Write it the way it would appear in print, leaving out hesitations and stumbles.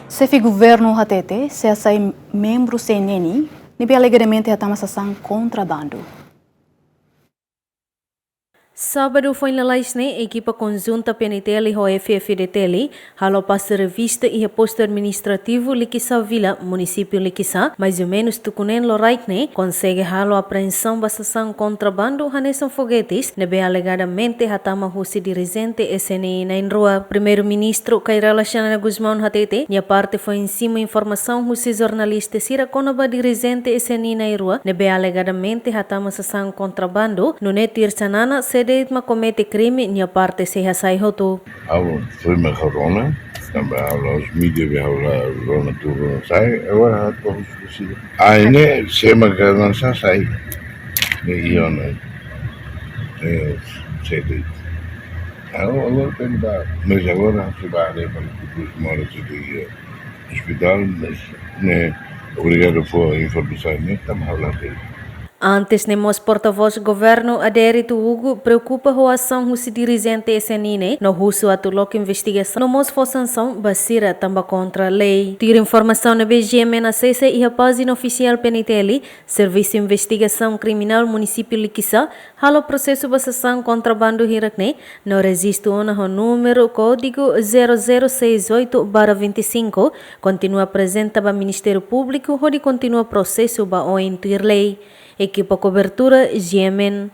Xefe Governu hatete, hasai membru SNI, alegadamente hatama sasan kontra bandu. Sábado foi na Laisne, equipa conjunta PNTL e FFDTL, halo passa revista e posto administrativo Liquissa Vila, município Liquissa, mais ou menos tucunen loraikne, consegue halo apreensão basação contrabando hanesan foguetes, nebe alegadamente hatama husi dirigente SNI na rua. Primeiro-ministro Kairala Xanana Guzmão hatete, minha parte foi em cima informação husi jornalista Sira Konaba dirigente SNI na rua, nebe alegadamente hatama sasan contrabando, no netir sanana sede ma comete crime, minha parte se hasai hoto. Foi uma corona, também os mídias a corona tudo sai, agora todos possível. Ainda se uma corona sai, e eu não sei disso. Agora tem dar, mas agora se vai levar os moras de hospital, mas né, obrigado por a informação, né, estamos falando dele. Antes, nemos porta-voz governo adérito Hugo preocupa a ação do dirigente SNI no russo atulok investigação no mos for sanção basira tamba contra a lei. Tira informação na BGM na CC e a página oficial PNTL, Serviço de Investigação Criminal Município Liquissa, halo processo basação contrabando hirakne, no registro o número código 0068/25, continua apresenta para Ministério Público, onde continua processo para o intuir lei. Equipa cobertura Xefe.